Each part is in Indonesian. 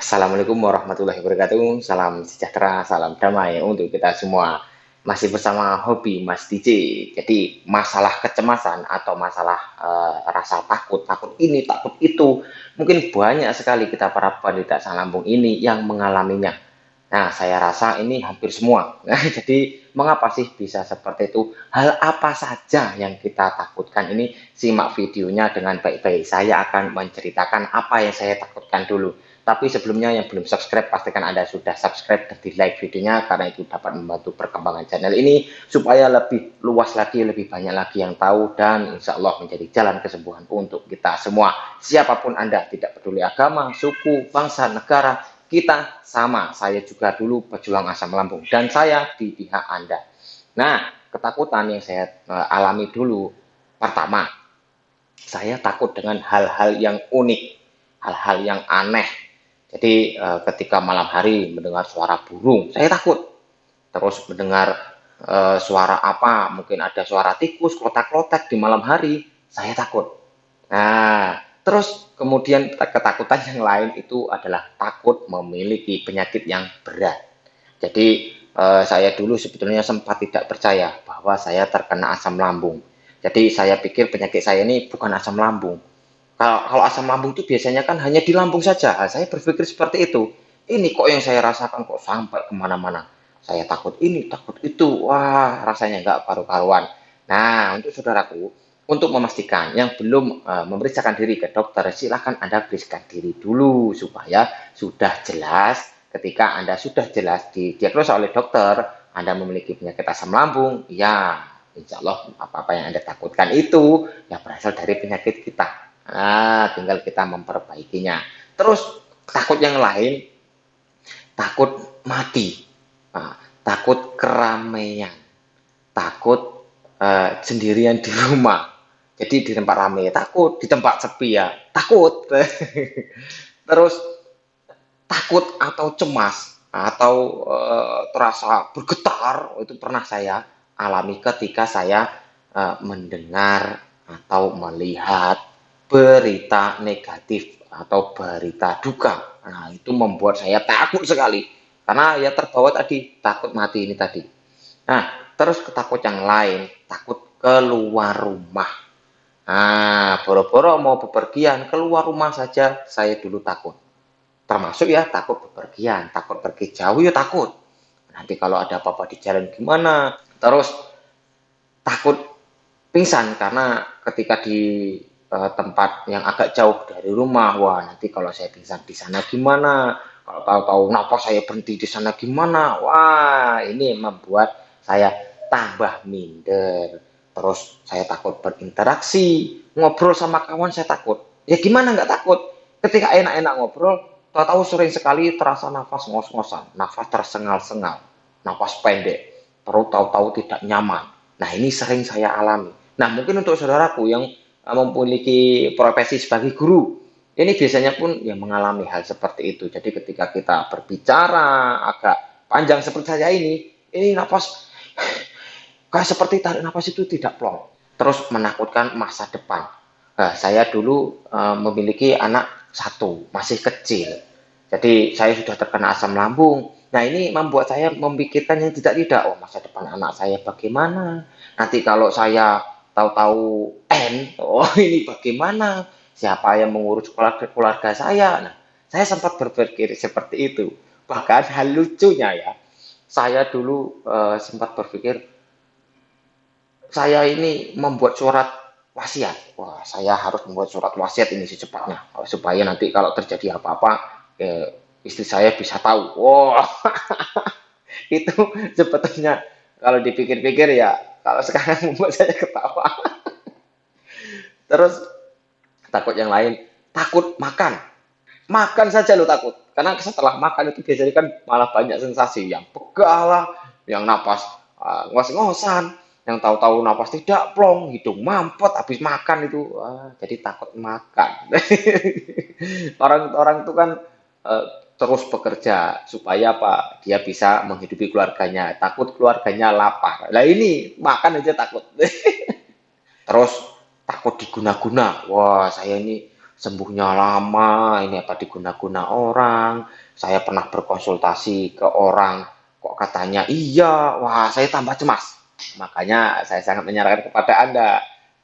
Assalamualaikum warahmatullahi wabarakatuh. Salam sejahtera, salam damai untuk kita semua. Masih bersama hobi Mas DJ. Jadi masalah kecemasan atau masalah rasa takut, takut ini, takut itu, mungkin banyak sekali kita para penderita asam lambung ini yang mengalaminya. Nah, saya rasa ini hampir semua. Nah, jadi mengapa sih bisa seperti itu? Hal apa saja yang kita takutkan ini? Simak videonya dengan baik-baik. Saya akan menceritakan apa yang saya takutkan dulu. Tapi sebelumnya yang belum subscribe, pastikan Anda sudah subscribe dan di like videonya karena itu dapat membantu perkembangan channel ini supaya lebih luas lagi, lebih banyak lagi yang tahu dan insya Allah menjadi jalan kesembuhan untuk kita semua. Siapapun Anda, tidak peduli agama, suku, bangsa, negara, kita sama. Saya juga dulu pejuang asam lambung dan saya di pihak Anda. Nah, ketakutan yang saya alami dulu, pertama, saya takut dengan hal-hal yang unik, hal-hal yang aneh. Jadi ketika malam hari mendengar suara burung, saya takut. Terus mendengar suara apa, mungkin ada suara tikus, klotak-klotak di malam hari, saya takut. Nah, terus kemudian ketakutan yang lain itu adalah takut memiliki penyakit yang berat. Jadi saya dulu sebetulnya sempat tidak percaya bahwa saya terkena asam lambung. Jadi saya pikir penyakit saya ini bukan asam lambung. Kalau asam lambung itu biasanya kan hanya di lambung saja. Nah, saya berpikir seperti itu. Ini kok yang saya rasakan kok sampai kemana-mana. Saya takut ini, takut itu. Wah, rasanya nggak karu-karuan. Nah, untuk saudaraku, untuk memastikan yang belum memeriksakan diri ke dokter, silahkan Anda periksakan diri dulu supaya sudah jelas. Ketika Anda sudah jelas didiagnosa oleh dokter, Anda memiliki penyakit asam lambung, ya insya Allah apa-apa yang Anda takutkan itu ya berasal dari penyakit kita. Nah, tinggal kita memperbaikinya. Terus takut yang lain, takut mati, nah, takut keramaian, takut sendirian di rumah. Jadi di tempat ramai takut, di tempat sepi ya takut. Terus takut atau cemas atau terasa bergetar itu pernah saya alami ketika saya mendengar atau melihat berita negatif atau berita duka. Nah, itu membuat saya takut sekali karena ya terbawa tadi takut mati ini tadi. Nah, terus ketakut yang lain, takut keluar rumah. Nah, boro-boro mau bepergian keluar rumah saja saya dulu takut. Termasuk ya takut bepergian, takut pergi jauh ya takut. Nanti kalau ada apa-apa di jalan gimana? Terus takut pingsan karena ketika di tempat yang agak jauh dari rumah, wah nanti kalau saya pingsan di sana gimana? Kalau tahu-tahu nafas saya berhenti di sana gimana? Wah, ini membuat saya tambah minder. Terus saya takut berinteraksi, ngobrol sama kawan saya takut. Ya gimana nggak takut? Ketika enak-enak ngobrol, tahu-tahu sering sekali terasa nafas ngos-ngosan, nafas tersengal-sengal, nafas pendek, perut tahu-tahu tidak nyaman. Nah, ini sering saya alami. Nah, mungkin untuk saudaraku yang memiliki profesi sebagai guru, ini biasanya pun yang mengalami hal seperti itu. Jadi ketika kita berbicara agak panjang seperti saya ini nafas kayak seperti tarik nafas itu tidak plong. Terus menakutkan masa depan. Nah, saya dulu memiliki anak satu, masih kecil. Jadi saya sudah terkena asam lambung. Nah, ini membuat saya memikirkan yang tidak-tidak. Oh, masa depan anak saya bagaimana? Nanti kalau saya tahu-tahu oh ini bagaimana? Siapa yang mengurus keluarga saya? Nah, saya sempat berpikir seperti itu. Bahkan hal lucunya ya, saya dulu sempat berpikir saya ini membuat surat wasiat. Wah, saya harus membuat surat wasiat ini secepatnya supaya nanti kalau terjadi apa-apa istri saya bisa tahu. Wah, itu sebetulnya kalau dipikir-pikir ya kalau sekarang membuat saya ketawa. Terus takut yang lain, takut makan. Makan saja lo takut. Karena setelah makan itu biasanya kan malah banyak sensasi yang pegal lah, yang napas ngos-ngosan, yang tahu-tahu napas tidak plong, hidung mampet habis makan itu. Jadi takut makan. Orang-orang itu kan eh, terus bekerja supaya apa? Dia bisa menghidupi keluarganya. Takut keluarganya lapar. Nah ini makan aja takut. Terus takut diguna-guna. Wah, saya ini sembuhnya lama, ini apa diguna-guna orang, saya pernah berkonsultasi ke orang, kok katanya iya, wah saya tambah cemas. Makanya saya sangat menyarankan kepada Anda,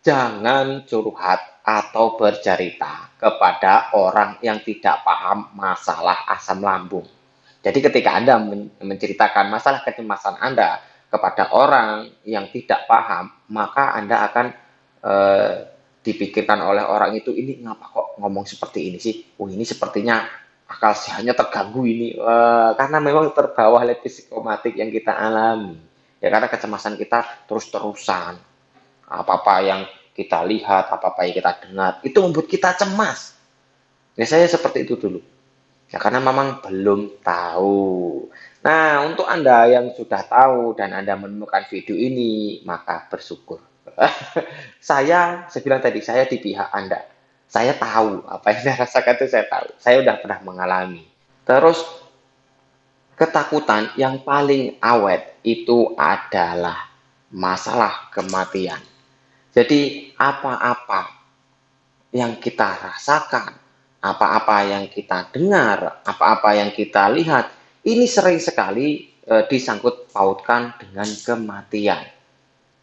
jangan curhat atau bercerita kepada orang yang tidak paham masalah asam lambung. Jadi ketika Anda menceritakan masalah kecemasan Anda kepada orang yang tidak paham, maka Anda akan eh, dipikirkan oleh orang itu, ini ngapa kok ngomong seperti ini sih? Oh ini sepertinya akal sehatnya terganggu ini. Karena memang terbawa oleh psikomatik yang kita alami. Ya karena kecemasan kita terus-terusan. Apa-apa yang kita lihat, apa-apa yang kita dengar, itu membuat kita cemas. Ya saya seperti itu dulu. Ya karena memang belum tahu. Nah, untuk Anda yang sudah tahu dan Anda menemukan video ini, maka bersyukur. Saya bilang tadi, saya di pihak Anda. Saya tahu apa yang Anda rasakan itu saya tahu. Saya sudah pernah mengalami. Terus ketakutan yang paling awet itu adalah masalah kematian. Jadi apa-apa yang kita rasakan, apa-apa yang kita dengar, apa-apa yang kita lihat, ini sering sekali disangkut pautkan dengan kematian.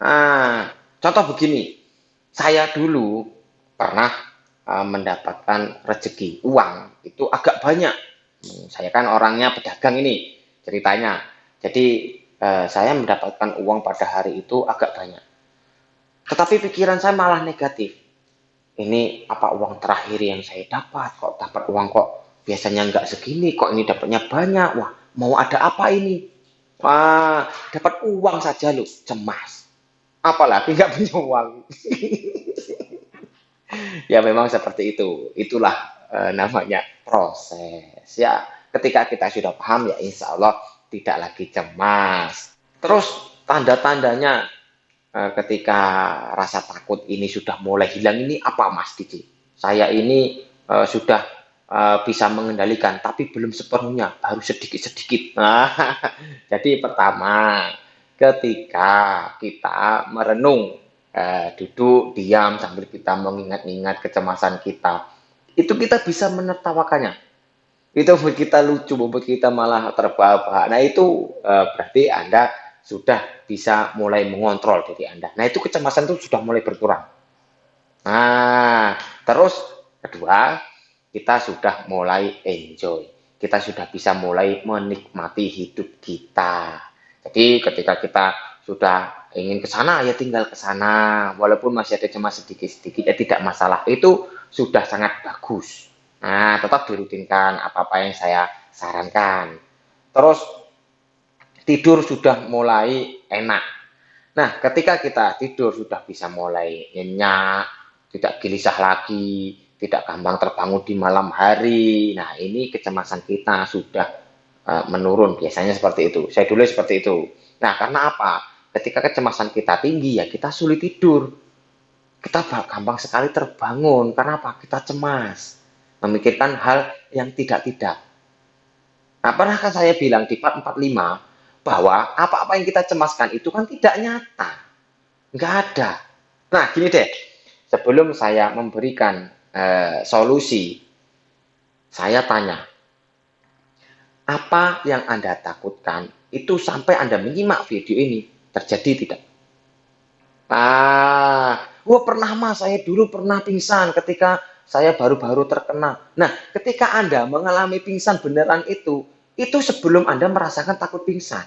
Nah, contoh begini, saya dulu pernah mendapatkan rezeki uang itu agak banyak. Saya kan orangnya pedagang ini ceritanya. Jadi saya mendapatkan uang pada hari itu agak banyak. Tetapi pikiran saya malah negatif. Ini apa uang terakhir yang saya dapat? Kok dapat uang kok biasanya nggak segini? Kok ini dapatnya banyak? Wah, mau ada apa ini? Wah, dapat uang saja loh, cemas. Apalagi nggak punya uang. Ya memang seperti itu. Itulah namanya proses. Ya, ketika kita sudah paham ya insya Allah tidak lagi cemas. Terus tanda-tandanya ketika rasa takut ini sudah mulai hilang ini apa Mas Diki? Saya ini sudah bisa mengendalikan tapi belum sepenuhnya, baru sedikit-sedikit. Nah, jadi pertama, ketika kita merenung, duduk diam sambil kita mengingat-ingat kecemasan kita, itu kita bisa menertawakannya. Itu membuat kita lucu, membuat kita malah terbawa-bawa. Nah itu berarti Anda sudah bisa mulai mengontrol diri Anda. Nah itu kecemasan itu sudah mulai berkurang. Nah terus kedua, kita sudah mulai enjoy. Kita sudah bisa mulai menikmati hidup kita. Jadi ketika kita sudah ingin ke sana ya tinggal ke sana, walaupun masih ada cemas sedikit-sedikit ya tidak masalah. Itu sudah sangat bagus. Nah, tetap dirutinkan apa-apa yang saya sarankan. Terus tidur sudah mulai enak. Nah, ketika kita tidur sudah bisa mulai nyenyak, tidak gelisah lagi, tidak gampang terbangun di malam hari. Nah, ini kecemasan kita sudah menurun. Biasanya seperti itu. Saya dulu seperti itu. Nah, karena apa? Ketika kecemasan kita tinggi ya kita sulit tidur. Kita gampang sekali terbangun. Karena apa? Kita cemas. Memikirkan hal yang tidak-tidak. Nah, pernah kan saya bilang di part 45 bahwa apa-apa yang kita cemaskan itu kan tidak nyata. Nggak ada. Nah, gini deh. Sebelum saya memberikan solusi, saya tanya, apa yang Anda takutkan itu sampai Anda menyimak video ini terjadi tidak? Wah pernah mas, saya dulu pernah pingsan ketika saya baru-baru terkena. Nah, ketika Anda mengalami pingsan beneran itu sebelum Anda merasakan takut pingsan.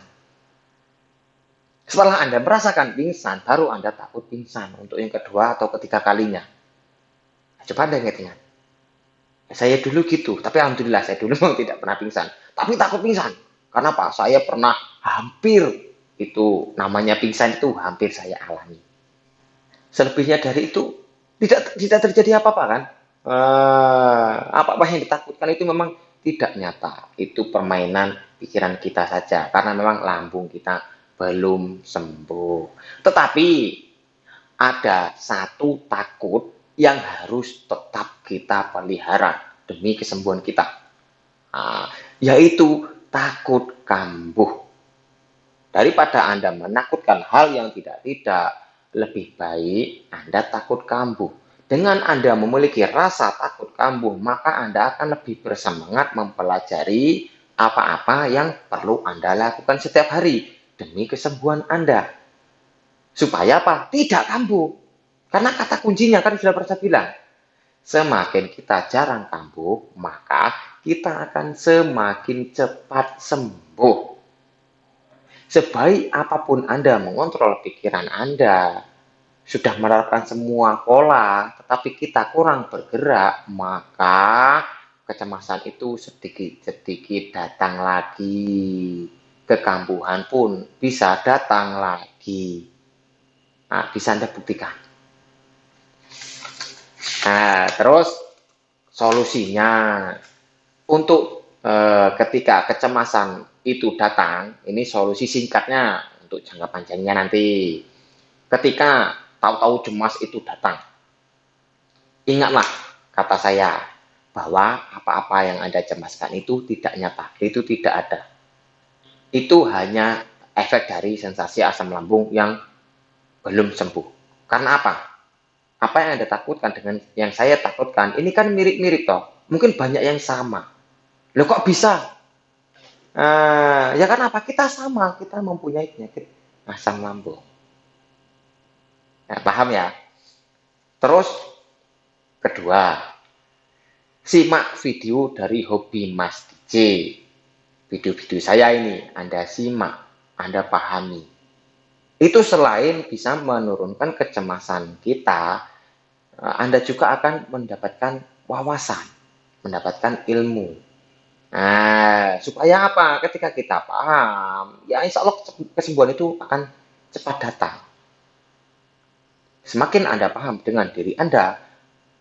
Setelah Anda merasakan pingsan, baru Anda takut pingsan untuk yang kedua atau ketiga kalinya. Coba Anda ingat-ingat. Saya dulu gitu, tapi alhamdulillah saya dulu memang tidak pernah pingsan. Tapi takut pingsan. Karena apa? Saya pernah hampir itu namanya pingsan itu hampir saya alami. Selebihnya dari itu tidak terjadi apa-apa kan? Apa-apa yang ditakutkan itu memang tidak nyata. Itu permainan pikiran kita saja karena memang lambung kita belum sembuh. Tetapi ada satu takut yang harus tetap kita pelihara demi kesembuhan kita. Yaitu takut kambuh. Daripada Anda menakutkan hal yang tidak-tidak, lebih baik Anda takut kambuh. Dengan Anda memiliki rasa takut kambuh, maka Anda akan lebih bersemangat mempelajari apa-apa yang perlu Anda lakukan setiap hari demi kesembuhan Anda. Supaya apa? Tidak kambuh. Karena kata kuncinya kan sudah pernah saya bilang, semakin kita jarang kambuh, maka kita akan semakin cepat sembuh. Sebaik apapun Anda mengontrol pikiran Anda, sudah menerapkan semua pola, tetapi kita kurang bergerak, maka kecemasan itu sedikit-sedikit datang lagi. Kekambuhan pun bisa datang lagi. Nah, bisa Anda buktikan. Nah, terus solusinya untuk ketika kecemasan itu datang, ini solusi singkatnya untuk jangka panjangnya nanti. Ketika tahu-tahu cemas itu datang, ingatlah kata saya bahwa apa-apa yang Anda cemaskan itu tidak nyata, itu tidak ada. Itu hanya efek dari sensasi asam lambung yang belum sembuh. Karena apa? Apa yang Anda takutkan dengan yang saya takutkan, ini kan mirip-mirip toh. Mungkin banyak yang sama. Loh kok bisa? Ya kan apa? Kita sama, kita mempunyai penyakit asam lambung. Nah, paham ya? Terus kedua, simak video dari hobi Mas DJ. Video-video saya ini Anda simak, Anda pahami. Itu selain bisa menurunkan kecemasan kita, Anda juga akan mendapatkan wawasan, mendapatkan ilmu. Nah, supaya apa? Ketika kita paham, ya insya Allah kesembuhan itu akan cepat datang. Semakin Anda paham dengan diri Anda,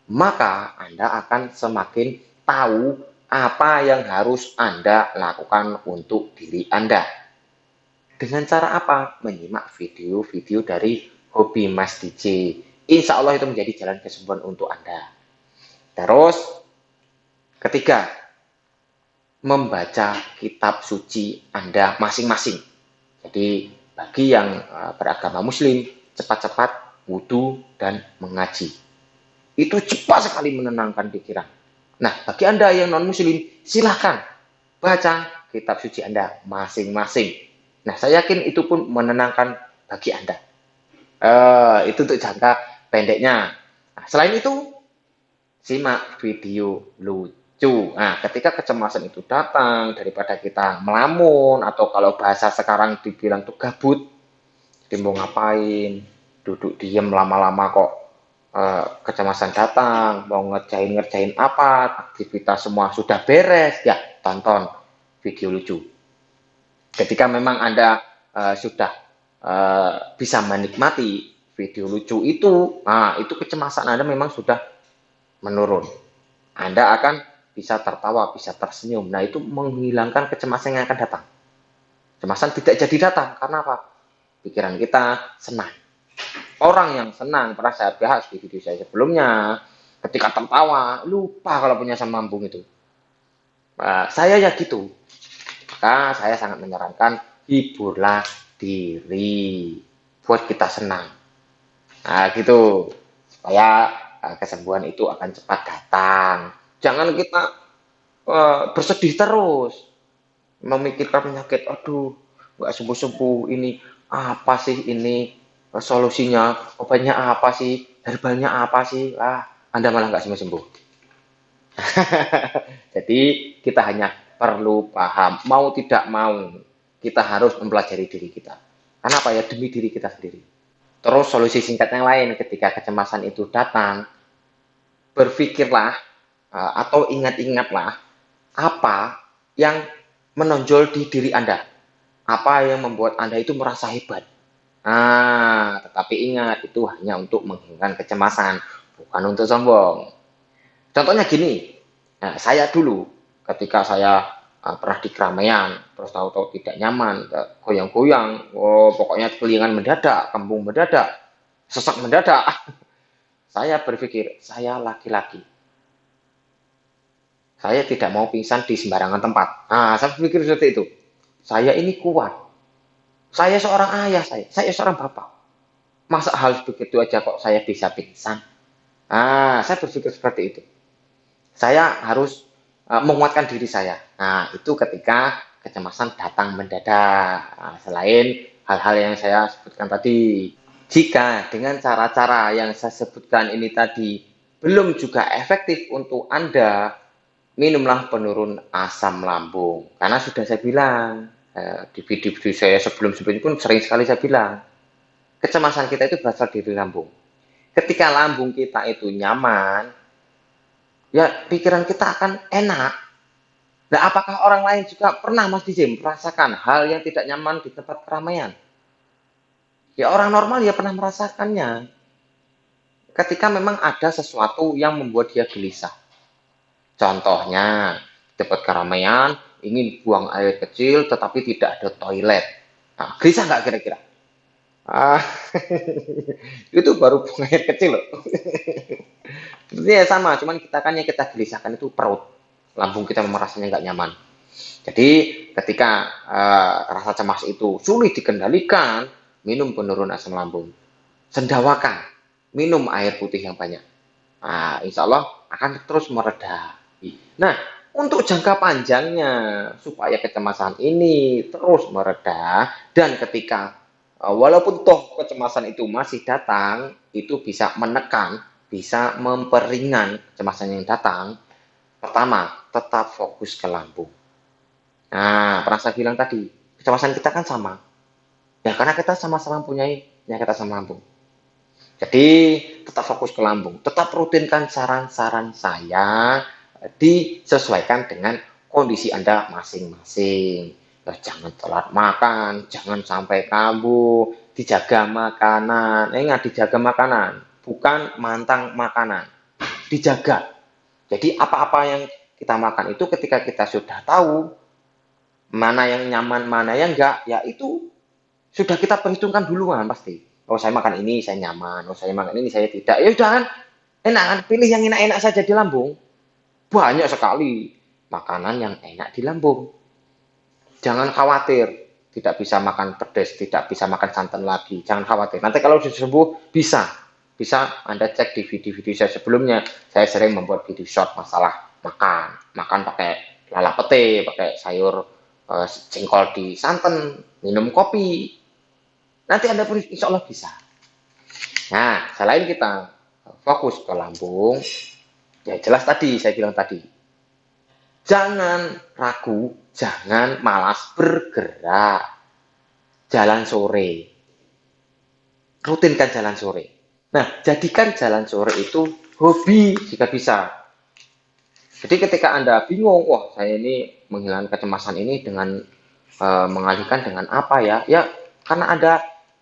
maka Anda akan semakin tahu apa yang harus Anda lakukan untuk diri Anda. Dengan cara apa? Menyimak video-video dari hobi Mas DJ. Insya Allah itu menjadi jalan kesembuhan untuk Anda. Terus, ketiga, membaca kitab suci Anda masing-masing. Jadi, bagi yang beragama Muslim, cepat-cepat wudhu dan mengaji. Itu cepat sekali menenangkan pikiran. Nah, bagi Anda yang non-Muslim, silahkan baca kitab suci Anda masing-masing. Nah, saya yakin itu pun menenangkan bagi Anda. Itu untuk jangka pendeknya. Nah, selain itu, simak video lucu. Nah, ketika kecemasan itu datang, daripada kita melamun, atau kalau bahasa sekarang dibilang tuh gabut, jadi mau ngapain, duduk diem lama-lama kok kecemasan datang, mau ngerjain apa, aktivitas semua sudah beres, ya tonton video lucu. Ketika memang Anda sudah bisa menikmati video lucu itu, nah itu kecemasan Anda memang sudah menurun. Anda akan bisa tertawa, bisa tersenyum. Nah itu menghilangkan kecemasan yang akan datang. Kecemasan tidak jadi datang, karena apa? Pikiran kita senang. Orang yang senang, pernah saya bahas di video saya sebelumnya, ketika tertawa, lupa kalau punya asam lambung itu. Saya ya gitu. Maka saya sangat menyarankan hiburlah diri buat kita senang. Nah gitu, supaya kesembuhan itu akan cepat datang. Jangan kita bersedih terus, memikirkan penyakit. Aduh, nggak sembuh-sembuh ini. Apa sih ini solusinya? Obatnya apa sih? Herbalnya apa sih? Anda malah nggak sembuh-sembuh. Jadi kita hanya perlu paham, mau tidak mau, kita harus mempelajari diri kita. Kenapa ya? Demi diri kita sendiri. Terus solusi singkat yang lain ketika kecemasan itu datang, berpikirlah atau ingat-ingatlah apa yang menonjol di diri Anda. Apa yang membuat Anda itu merasa hebat. Tetapi ingat, itu hanya untuk menghilangkan kecemasan, bukan untuk sombong. Contohnya gini, saya dulu ketika saya pernah di keramaian, terus tahu-tahu tidak nyaman, goyang-goyang, pokoknya kelingan mendadak, kembung mendadak, sesak mendadak. Saya berpikir, saya laki-laki. Saya tidak mau pingsan di sembarangan tempat. Saya berpikir seperti itu. Saya ini kuat. Saya seorang ayah, saya seorang bapak. Masa hal begitu aja kok saya bisa pingsan? Saya berpikir seperti itu. Saya harus menguatkan diri saya. Nah, itu ketika kecemasan datang mendadak. Nah, selain hal-hal yang saya sebutkan tadi, jika dengan cara-cara yang saya sebutkan ini tadi belum juga efektif untuk Anda, minumlah penurun asam lambung. Karena sudah saya bilang, di video-video saya sebelum-sebelumnya pun sering sekali saya bilang, kecemasan kita itu berasal dari lambung. Ketika lambung kita itu nyaman, ya pikiran kita akan enak. Nah, apakah orang lain juga pernah Mas DJ merasakan hal yang tidak nyaman di tempat keramaian? Ya orang normal ya pernah merasakannya. Ketika memang ada sesuatu yang membuat dia gelisah. Contohnya, di tempat keramaian ingin buang air kecil tetapi tidak ada toilet. Nah, gelisah nggak kira-kira? Ah, itu baru buang air kecil loh. Itu ya sama, cuman kita kan yang kita gelisahkan itu perut. Lambung kita memang rasanya nggak nyaman. Jadi ketika rasa cemas itu sulit dikendalikan, minum penurun asam lambung. Sendawakan, minum air putih yang banyak. Nah, insya Allah akan terus mereda. Nah, untuk jangka panjangnya, supaya kecemasan ini terus mereda, dan ketika walaupun toh kecemasan itu masih datang, itu bisa menekan, bisa memperingan kecemasan yang datang. Pertama, tetap fokus ke lambung. Nah, pernah saya bilang tadi, kecemasan kita kan sama. Ya, karena kita sama-sama punya penyakit asam lambung. Jadi, tetap fokus ke lambung. Tetap rutinkan saran-saran saya disesuaikan dengan kondisi Anda masing-masing. Ya, jangan telat makan, jangan sampai kambuh, dijaga makanan. Ingat, dijaga makanan, bukan mantang makanan. Dijaga. Jadi, apa-apa yang kita makan itu ketika kita sudah tahu mana yang nyaman, mana yang enggak, ya itu sudah kita perhitungkan duluan pasti. Oh saya makan ini saya nyaman, oh saya makan ini saya tidak. Ya sudah kan, enak kan, pilih yang enak-enak saja di lambung. Banyak sekali makanan yang enak di lambung. Jangan khawatir, tidak bisa makan pedas, tidak bisa makan santan lagi. Jangan khawatir. Nanti kalau sudah sembuh bisa. Bisa Anda cek di video-video saya sebelumnya. Saya sering membuat video short masalah makan. Makan pakai lala pete, pakai sayur jengkol di santan, minum kopi. Nanti Anda pun insya Allah bisa. Nah, selain kita fokus ke lambung, ya jelas tadi saya bilang tadi, jangan ragu, jangan malas bergerak. Jalan sore, rutinkan jalan sore. Nah, jadikan jalan sore itu hobi jika bisa. Jadi ketika Anda bingung, wah saya ini menghilangkan kecemasan ini dengan mengalihkan dengan apa ya? Ya, karena Anda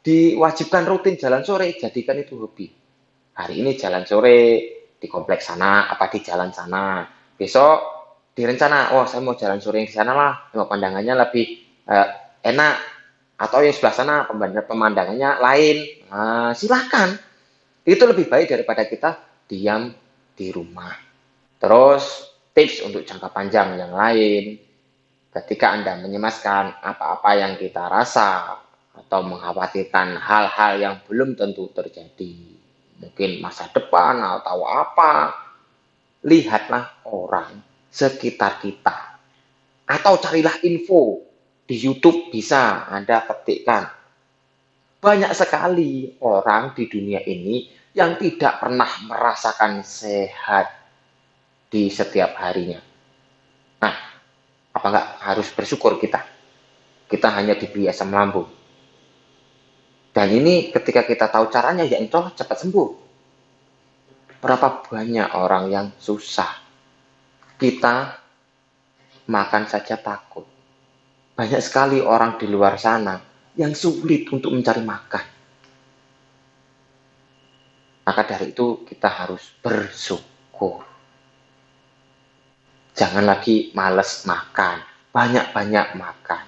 diwajibkan rutin jalan sore, jadikan itu hobi. Hari ini jalan sore di kompleks sana, apa di jalan sana. Besok direncana, oh saya mau jalan sore yang di sana lah, pemandangannya lebih enak. Atau yang sebelah sana pemandangannya lain. Nah, silahkan. Itu lebih baik daripada kita diam di rumah. Terus tips untuk jangka panjang yang lain, ketika Anda menyemaskan apa-apa yang kita rasa atau mengkhawatirkan hal-hal yang belum tentu terjadi, mungkin masa depan atau apa, lihatlah orang sekitar kita. Atau carilah info di YouTube bisa Anda ketikkan. Banyak sekali orang di dunia ini yang tidak pernah merasakan sehat di setiap harinya. Nah, apa enggak harus bersyukur kita? Kita hanya diberi asam lambung. Dan ini ketika kita tahu caranya, ya insya Allah cepat sembuh. Berapa banyak orang yang susah. Kita makan saja takut. Banyak sekali orang di luar sana yang sulit untuk mencari makan. Maka dari itu kita harus bersyukur. Jangan lagi males makan, banyak-banyak makan.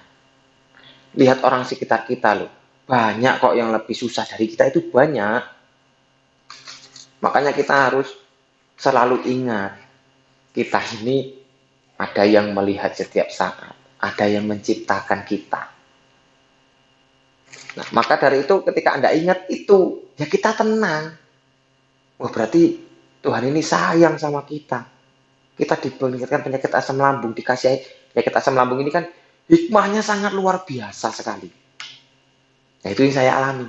Lihat orang sekitar kita loh, banyak kok yang lebih susah dari kita itu banyak. Makanya kita harus selalu ingat, kita ini ada yang melihat setiap saat, ada yang menciptakan kita. Nah, maka dari itu ketika Anda ingat itu, ya kita tenang. Wah berarti Tuhan ini sayang sama kita. Kita diberikan penyakit asam lambung, dikasih penyakit asam lambung ini kan hikmahnya sangat luar biasa sekali. Nah, itu yang saya alami.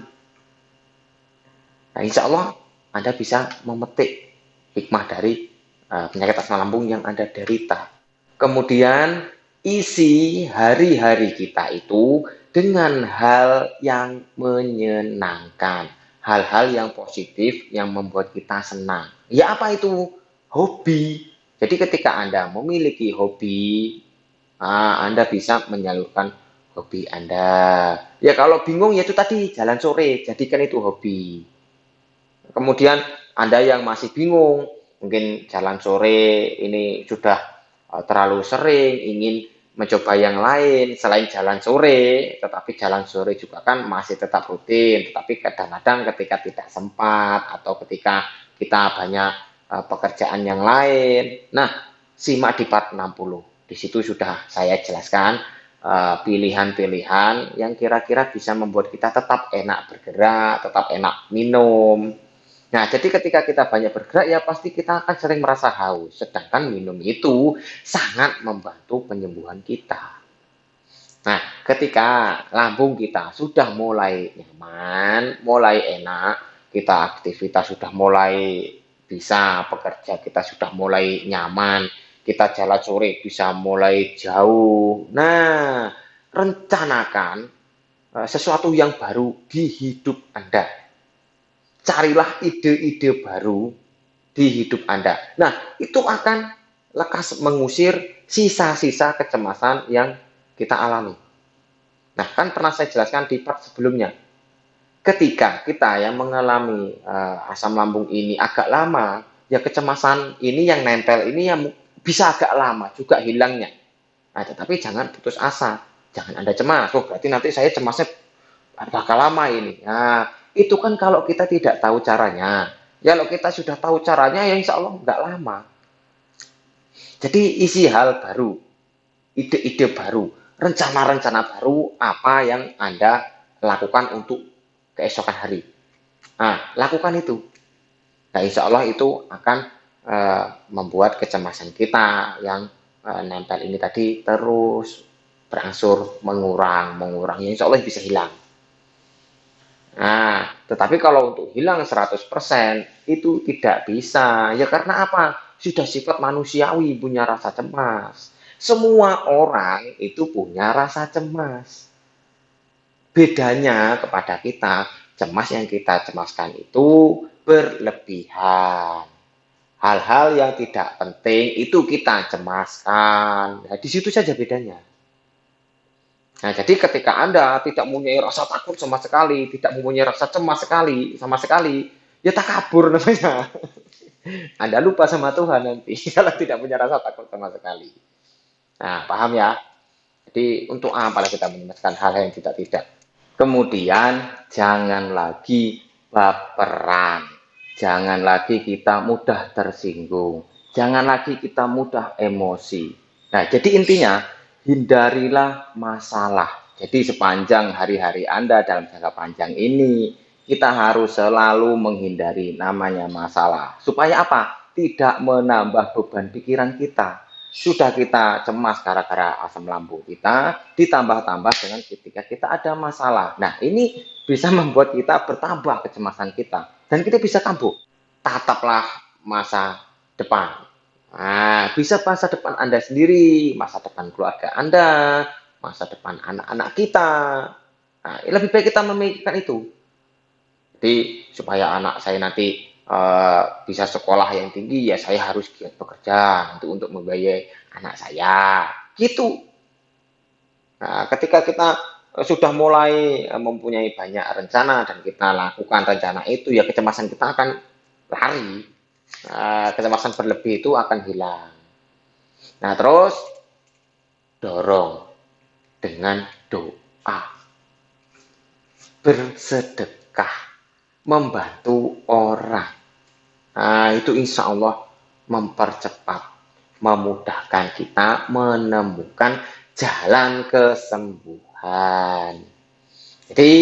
Nah, insya Allah Anda bisa memetik hikmah dari penyakit asam lambung yang Anda derita. Kemudian isi hari-hari kita itu dengan hal yang menyenangkan, hal-hal yang positif yang membuat kita senang. Ya apa itu? Hobi. Jadi ketika Anda memiliki hobi, Anda bisa menyalurkan hobi Anda. Ya kalau bingung ya itu tadi jalan sore, jadikan itu hobi. Kemudian Anda yang masih bingung, mungkin jalan sore ini sudah terlalu sering, ingin mencoba yang lain selain jalan sore, tetapi jalan sore juga kan masih tetap rutin, tetapi kadang-kadang ketika tidak sempat atau ketika kita banyak pekerjaan yang lain. Nah, simak di part 60. Di situ sudah saya jelaskan pilihan-pilihan yang kira-kira bisa membuat kita tetap enak bergerak, tetap enak minum. Nah, jadi ketika kita banyak bergerak, ya pasti kita akan sering merasa haus. Sedangkan minum itu sangat membantu penyembuhan kita. Nah, ketika lambung kita sudah mulai nyaman, mulai enak, kita aktivitas sudah mulai bisa bekerja, kita sudah mulai nyaman, kita jalan sore bisa mulai jauh. Nah, rencanakan sesuatu yang baru di hidup Anda. Carilah ide-ide baru di hidup Anda. Nah, itu akan lekas mengusir sisa-sisa kecemasan yang kita alami. Nah, kan pernah saya jelaskan di part sebelumnya. Ketika kita yang mengalami asam lambung ini agak lama, ya kecemasan ini yang nempel ini yang bisa agak lama juga hilangnya. Nah, tetapi jangan putus asa. Jangan Anda cemas. Oh, berarti nanti saya cemasnya bakal lama ini. Nah, itu kan kalau kita tidak tahu caranya. Ya, kalau kita sudah tahu caranya, ya insya Allah nggak lama. Jadi isi hal baru, ide-ide baru, rencana-rencana baru apa yang Anda lakukan untuk keesokan hari. Nah, lakukan itu. Nah, insya Allah itu akan membuat kecemasan kita yang nempel ini tadi terus berangsur mengurang. Ya, insya Allah bisa hilang. Nah, tetapi kalau untuk hilang 100% itu tidak bisa. Ya karena apa? Sudah sifat manusiawi punya rasa cemas. Semua orang itu punya rasa cemas. Bedanya kepada kita, cemas yang kita cemaskan itu berlebihan. Hal-hal yang tidak penting itu kita cemaskan. Nah, di situ saja bedanya. Nah, jadi ketika Anda tidak mempunyai rasa takut sama sekali, tidak mempunyai rasa cemas sekali, sama sekali, ya takabur namanya. Anda lupa sama Tuhan nanti kalau tidak punya rasa takut sama sekali. Nah, paham ya? Jadi untuk apa kita mencemaskan hal yang tidak. Kemudian jangan lagi baperan. Jangan lagi kita mudah tersinggung. Jangan lagi kita mudah emosi. Nah, jadi intinya hindarilah masalah. Jadi sepanjang hari-hari Anda dalam jangka panjang ini, kita harus selalu menghindari namanya masalah. Supaya apa? Tidak menambah beban pikiran kita. Sudah kita cemas gara-gara asam lambung kita, ditambah-tambah dengan ketika kita ada masalah. Nah, ini bisa membuat kita bertambah kecemasan kita. Dan kita bisa kambuh. Tataplah masa depan. Nah, bisa masa depan Anda sendiri, masa depan keluarga Anda, masa depan anak-anak kita. Nah, lebih baik kita memikirkan itu. Jadi supaya anak saya nanti bisa sekolah yang tinggi, ya saya harus giat bekerja untuk membiayai anak saya. Gitu. Nah, ketika kita sudah mulai mempunyai banyak rencana dan kita lakukan rencana itu, ya kecemasan kita akan lari. Kecemasan berlebih itu akan hilang. Nah, terus dorong dengan doa, bersedekah, membantu orang. Nah, itu insya Allah mempercepat, memudahkan kita menemukan jalan kesembuhan. Jadi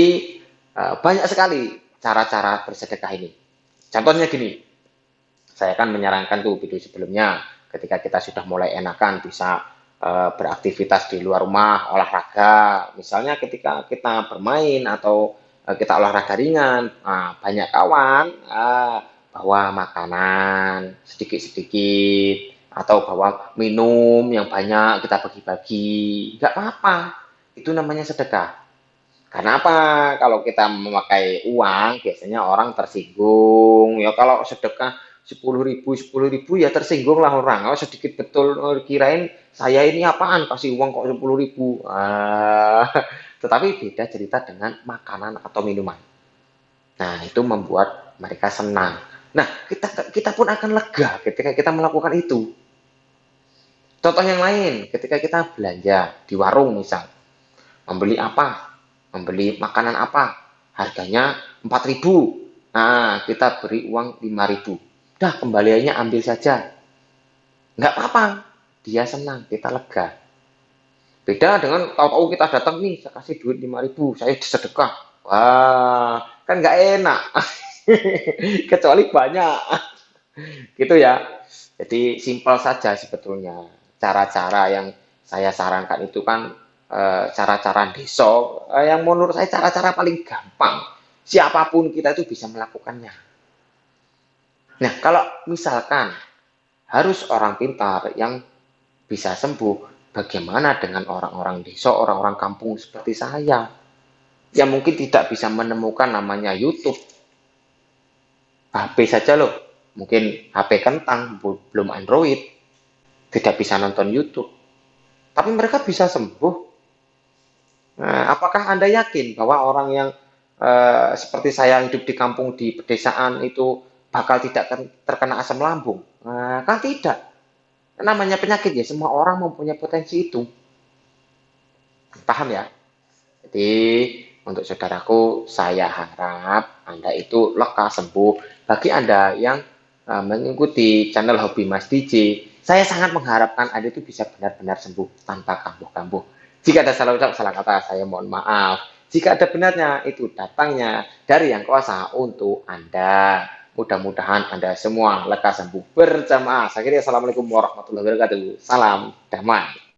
banyak sekali cara-cara bersedekah ini. Contohnya gini, Saya kan menyarankan tuh video sebelumnya, ketika kita sudah mulai enakan bisa beraktivitas di luar rumah, olahraga. Misalnya ketika kita bermain atau kita olahraga ringan, nah, banyak kawan, bawa makanan sedikit-sedikit atau bawa minum yang banyak kita bagi-bagi, nggak apa-apa. Itu namanya sedekah. Karena apa? Kalau kita memakai uang, biasanya orang tersinggung. Ya kalau sedekah 10.000 ya tersinggung lah orang. Oh sedikit betul, oh, kirain saya ini apaan kasih uang kok 10.000. Tetapi beda cerita dengan makanan atau minuman. Nah itu membuat mereka senang. Nah kita kita pun akan lega ketika kita melakukan itu. Contoh yang lain, ketika kita belanja di warung misal, membeli apa? Membeli makanan apa? Harganya 4.000. Nah, kita beri uang 5.000. Dah, kembaliannya ambil saja. Nggak apa-apa. Dia senang, kita lega. Beda dengan tahu-tahu kita datang nih, saya kasih duit 5.000, saya sedekah. Wah, kan nggak enak. Kecuali banyak. Gitu ya. Jadi simpel saja sebetulnya. Cara-cara yang saya sarankan itu kan cara-cara desa yang menurut saya cara-cara paling gampang. Siapapun kita itu bisa melakukannya. Nah, kalau misalkan harus orang pintar yang bisa sembuh, bagaimana dengan orang-orang desa, orang-orang kampung seperti saya yang mungkin tidak bisa menemukan namanya YouTube, HP saja loh, mungkin HP kentang, belum Android, tidak bisa nonton YouTube, tapi mereka bisa sembuh. Nah, apakah Anda yakin bahwa orang yang seperti saya hidup di kampung di pedesaan itu bakal tidak terkena asam lambung? Nah, kan tidak. Namanya penyakit ya, semua orang mempunyai potensi itu. Paham ya? Jadi untuk saudaraku, saya harap Anda itu lekas sembuh. Bagi Anda yang mengikuti channel Hobi Mas DJ, saya sangat mengharapkan Anda itu bisa benar-benar sembuh tanpa kambuh-kambuh. Jika ada salah ucap, salah kata, saya mohon maaf. Jika ada benarnya, itu datangnya dari Yang Kuasa untuk Anda. Mudah-mudahan Anda semua lekas sembuh berjamaah. Saya kira assalamualaikum warahmatullahi wabarakatuh. Salam damai.